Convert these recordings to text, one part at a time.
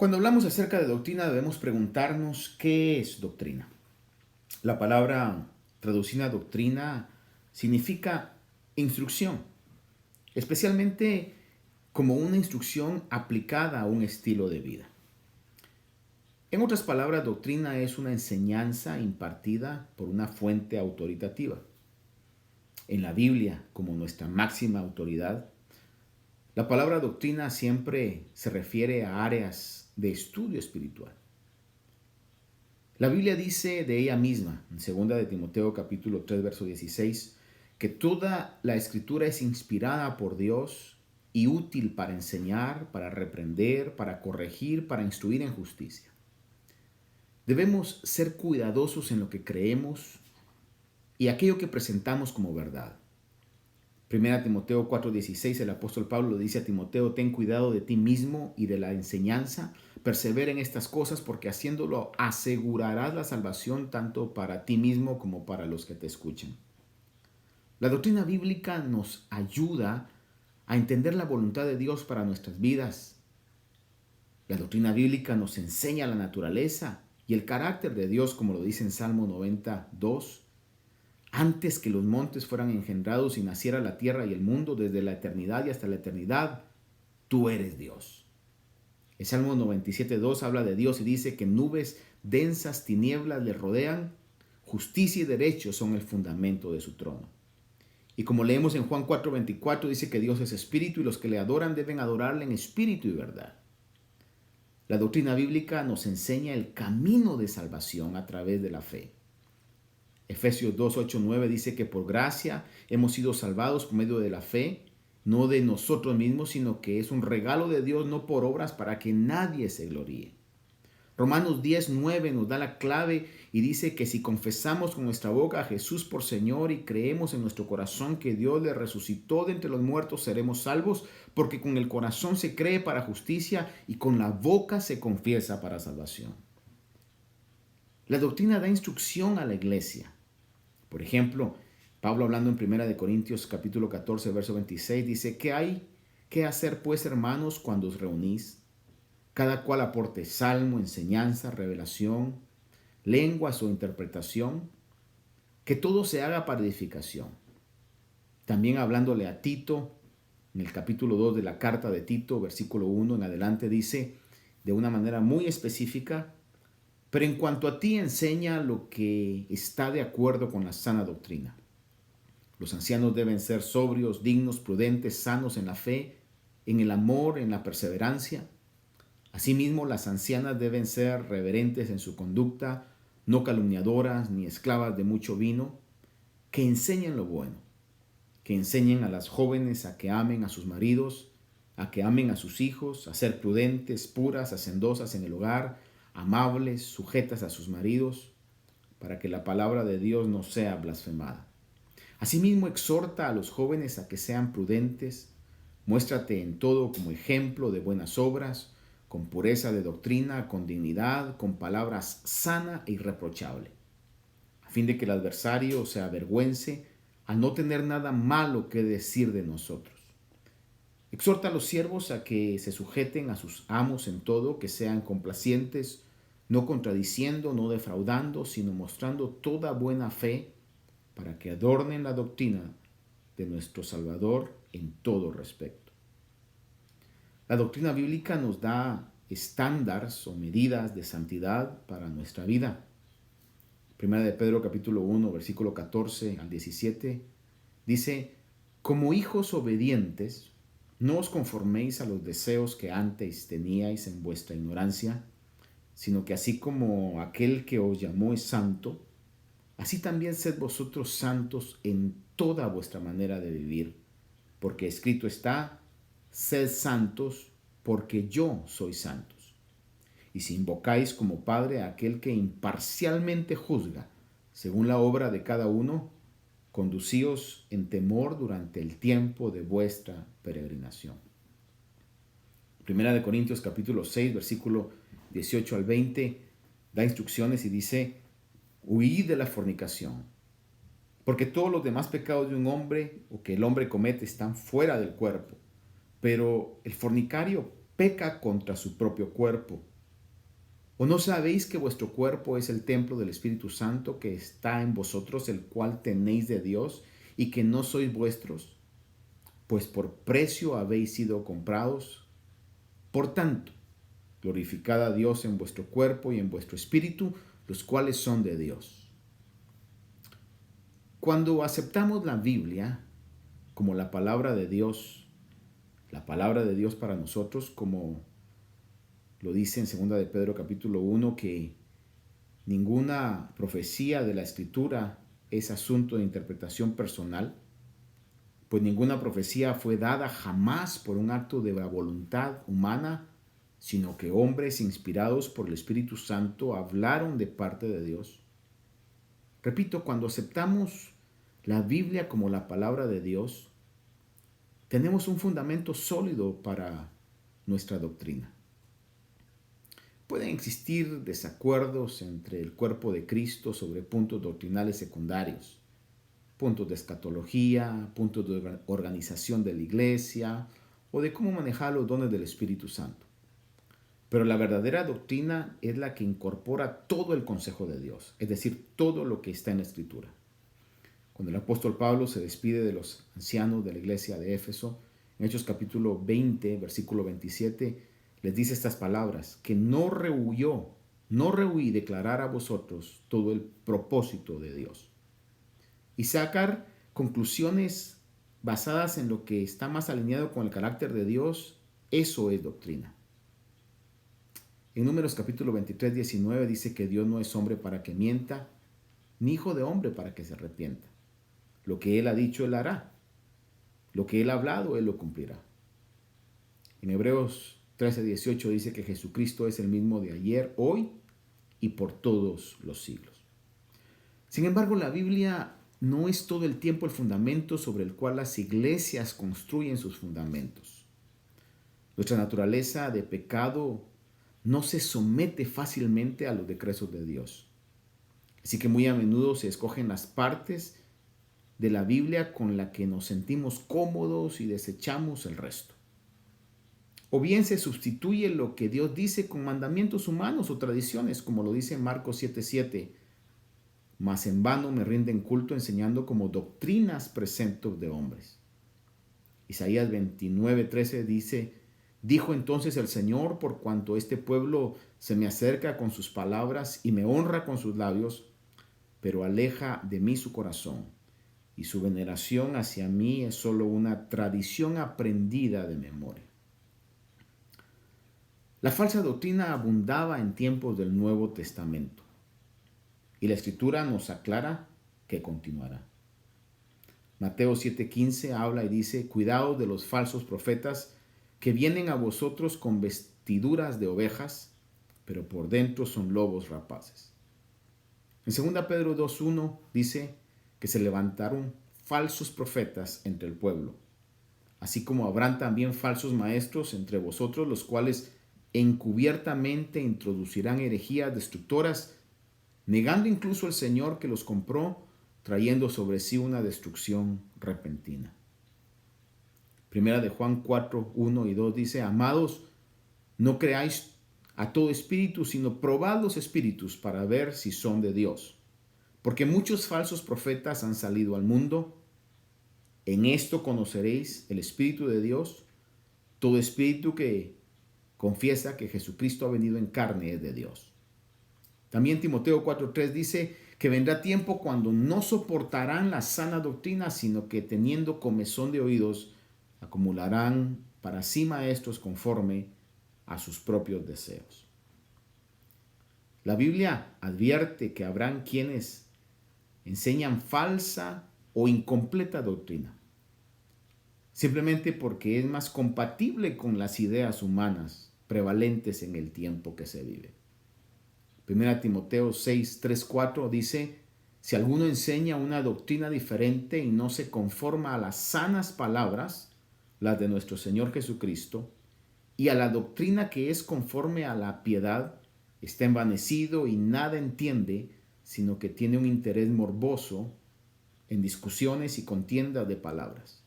Cuando hablamos acerca de doctrina debemos preguntarnos qué es doctrina. La palabra traducida doctrina significa instrucción, especialmente como una instrucción aplicada a un estilo de vida. En otras palabras, doctrina es una enseñanza impartida por una fuente autoritativa. En la Biblia, como nuestra máxima autoridad, la palabra doctrina siempre se refiere a áreas de estudio espiritual. La Biblia dice de ella misma, en 2 de Timoteo capítulo 3, verso 16, que toda la escritura es inspirada por Dios y útil para enseñar, para reprender, para corregir, para instruir en justicia. Debemos ser cuidadosos en lo que creemos y aquello que presentamos como verdad. 1 Timoteo 4:16, el apóstol Pablo dice a Timoteo: ten cuidado de ti mismo y de la enseñanza, persevera en estas cosas, porque haciéndolo asegurarás la salvación tanto para ti mismo como para los que te escuchan. La doctrina bíblica nos ayuda a entender la voluntad de Dios para nuestras vidas. La doctrina bíblica nos enseña la naturaleza y el carácter de Dios, como lo dice en Salmo 92. Antes que los montes fueran engendrados y naciera la tierra y el mundo, desde la eternidad y hasta la eternidad, tú eres Dios. El Salmo 97:2 habla de Dios y dice que nubes densas, tinieblas le rodean, justicia y derecho son el fundamento de su trono. Y como leemos en Juan 4:24, dice que Dios es espíritu y los que le adoran deben adorarle en espíritu y verdad. La doctrina bíblica nos enseña el camino de salvación a través de la fe. Efesios 2, 8, 9 dice que por gracia hemos sido salvados por medio de la fe, no de nosotros mismos, sino que es un regalo de Dios, no por obras, para que nadie se gloríe. Romanos 10, 9 nos da la clave y dice que si confesamos con nuestra boca a Jesús por Señor y creemos en nuestro corazón que Dios le resucitó de entre los muertos, seremos salvos, porque con el corazón se cree para justicia y con la boca se confiesa para salvación. La doctrina da instrucción a la iglesia. Por ejemplo, Pablo, hablando en 1 Corintios capítulo 14, verso 26, dice: ¿qué hay que hacer pues, hermanos, cuando os reunís? Cada cual aporte salmo, enseñanza, revelación, lenguas o interpretación, que todo se haga para edificación. También hablándole a Tito, en el capítulo 2 de la carta de Tito, versículo 1 en adelante, dice de una manera muy específica: pero en cuanto a ti, enseña lo que está de acuerdo con la sana doctrina. Los ancianos deben ser sobrios, dignos, prudentes, sanos en la fe, en el amor, en la perseverancia. Asimismo, las ancianas deben ser reverentes en su conducta, no calumniadoras ni esclavas de mucho vino, que enseñen lo bueno, que enseñen a las jóvenes a que amen a sus maridos, a que amen a sus hijos, a ser prudentes, puras, hacendosas en el hogar, amables, sujetas a sus maridos, para que la palabra de Dios no sea blasfemada. Asimismo, exhorta a los jóvenes a que sean prudentes, muéstrate en todo como ejemplo de buenas obras, con pureza de doctrina, con dignidad, con palabras sana e irreprochable, a fin de que el adversario se avergüence al no tener nada malo que decir de nosotros. Exhorta a los siervos a que se sujeten a sus amos en todo, que sean complacientes, no contradiciendo, no defraudando, sino mostrando toda buena fe, para que adornen la doctrina de nuestro Salvador en todo respecto. La doctrina bíblica nos da estándares o medidas de santidad para nuestra vida. Primera de Pedro capítulo 1, versículo 14 al 17, dice: como hijos obedientes, no os conforméis a los deseos que antes teníais en vuestra ignorancia, sino que así como aquel que os llamó es santo, así también sed vosotros santos en toda vuestra manera de vivir, porque escrito está: sed santos, porque yo soy santos. Y si invocáis como Padre a aquel que imparcialmente juzga, según la obra de cada uno, conducíos en temor durante el tiempo de vuestra peregrinación. Primera de Corintios capítulo 6, versículo 18 al 20, da instrucciones y dice: huid de la fornicación, porque todos los demás pecados de un hombre o que el hombre comete están fuera del cuerpo, pero el fornicario peca contra su propio cuerpo. ¿O no sabéis que vuestro cuerpo es el templo del Espíritu Santo que está en vosotros, el cual tenéis de Dios, y que no sois vuestros? Pues por precio habéis sido comprados. Por tanto, glorificad a Dios en vuestro cuerpo y en vuestro espíritu, los cuales son de Dios. Cuando aceptamos la Biblia como la palabra de Dios para nosotros, como lo dice en 2 de Pedro capítulo 1, que ninguna profecía de la Escritura es asunto de interpretación personal, pues ninguna profecía fue dada jamás por un acto de la voluntad humana, sino que hombres inspirados por el Espíritu Santo hablaron de parte de Dios. Repito, cuando aceptamos la Biblia como la palabra de Dios, tenemos un fundamento sólido para nuestra doctrina. Pueden existir desacuerdos entre el cuerpo de Cristo sobre puntos doctrinales secundarios, puntos de escatología, puntos de organización de la iglesia o de cómo manejar los dones del Espíritu Santo. Pero la verdadera doctrina es la que incorpora todo el consejo de Dios, es decir, todo lo que está en la Escritura. Cuando el apóstol Pablo se despide de los ancianos de la iglesia de Éfeso, en Hechos capítulo 20, versículo 27, les dice estas palabras, que no rehuí declarar a vosotros todo el propósito de Dios. Y sacar conclusiones basadas en lo que está más alineado con el carácter de Dios, eso es doctrina. En Números capítulo 23, 19 dice que Dios no es hombre para que mienta, ni hijo de hombre para que se arrepienta. Lo que Él ha dicho, Él hará. Lo que Él ha hablado, Él lo cumplirá. En Hebreos 13, 18 dice que Jesucristo es el mismo de ayer, hoy y por todos los siglos. Sin embargo, la Biblia no es todo el tiempo el fundamento sobre el cual las iglesias construyen sus fundamentos. Nuestra naturaleza de pecado no se somete fácilmente a los decretos de Dios. Así que muy a menudo se escogen las partes de la Biblia con la que nos sentimos cómodos y desechamos el resto. O bien se sustituye lo que Dios dice con mandamientos humanos o tradiciones, como lo dice Marcos 7:7. Mas en vano me rinden culto enseñando como doctrinas preceptos de hombres. Isaías 29:13 dice, dijo entonces el Señor, por cuanto este pueblo se me acerca con sus palabras y me honra con sus labios, pero aleja de mí su corazón, y su veneración hacia mí es solo una tradición aprendida de memoria. La falsa doctrina abundaba en tiempos del Nuevo Testamento, y la Escritura nos aclara que continuará. Mateo 7:15 habla y dice, cuidaos de los falsos profetas que vienen a vosotros con vestiduras de ovejas, pero por dentro son lobos rapaces. En 2 Pedro 2:1 dice que se levantaron falsos profetas entre el pueblo, así como habrán también falsos maestros entre vosotros, los cuales encubiertamente introducirán herejías destructoras, negando incluso al Señor que los compró, trayendo sobre sí una destrucción repentina. Primera de Juan 4:1 y 2 dice, amados, no creáis a todo espíritu, sino probad los espíritus para ver si son de Dios. Porque muchos falsos profetas han salido al mundo. En esto conoceréis el Espíritu de Dios. Todo espíritu que confiesa que Jesucristo ha venido en carne es de Dios. También Timoteo 4:3 dice que vendrá tiempo cuando no soportarán la sana doctrina, sino que teniendo comezón de oídos, acumularán para sí maestros conforme a sus propios deseos. La Biblia advierte que habrán quienes enseñan falsa o incompleta doctrina, simplemente porque es más compatible con las ideas humanas prevalentes en el tiempo que se vive. 1 Timoteo 6, 3, 4 dice, si alguno enseña una doctrina diferente y no se conforma a las sanas palabras, las de nuestro Señor Jesucristo, y a la doctrina que es conforme a la piedad, está envanecido y nada entiende, sino que tiene un interés morboso en discusiones y contiendas de palabras.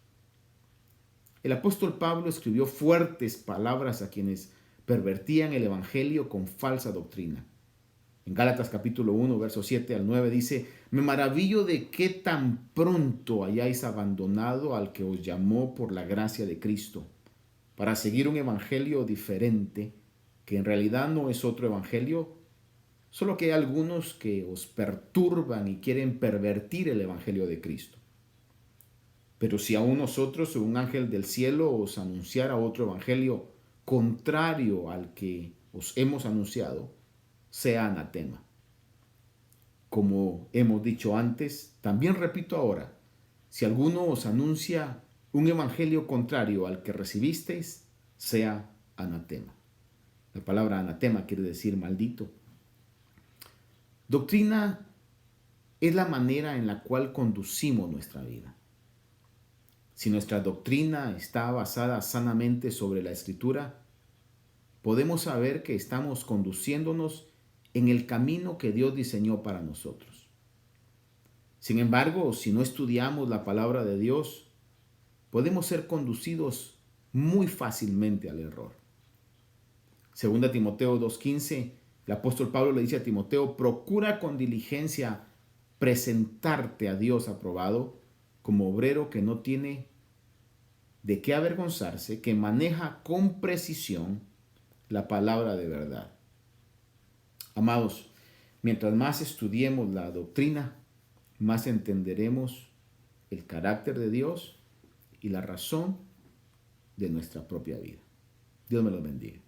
El apóstol Pablo escribió fuertes palabras a quienes pervertían el evangelio con falsa doctrina. En Gálatas capítulo 1, versos 7 al 9 dice: me maravillo de que tan pronto hayáis abandonado al que os llamó por la gracia de Cristo, para seguir un evangelio diferente, que en realidad no es otro evangelio, solo que hay algunos que os perturban y quieren pervertir el evangelio de Cristo. Pero si aún nosotros o un ángel del cielo os anunciara otro evangelio contrario al que os hemos anunciado, sea anatema. Como hemos dicho antes, también repito ahora, si alguno os anuncia un evangelio contrario al que recibisteis, sea anatema. La palabra anatema quiere decir maldito. Doctrina es la manera en la cual conducimos nuestra vida. Si nuestra doctrina está basada sanamente sobre la Escritura, podemos saber que estamos conduciéndonos en el camino que Dios diseñó para nosotros. Sin embargo, si no estudiamos la palabra de Dios, podemos ser conducidos muy fácilmente al error. Segunda Timoteo 2:15, el apóstol Pablo le dice a Timoteo: procura con diligencia presentarte a Dios aprobado, como obrero que no tiene de qué avergonzarse, que maneja con precisión la palabra de verdad. Amados, mientras más estudiemos la doctrina, más entenderemos el carácter de Dios y la razón de nuestra propia vida. Dios me los bendiga.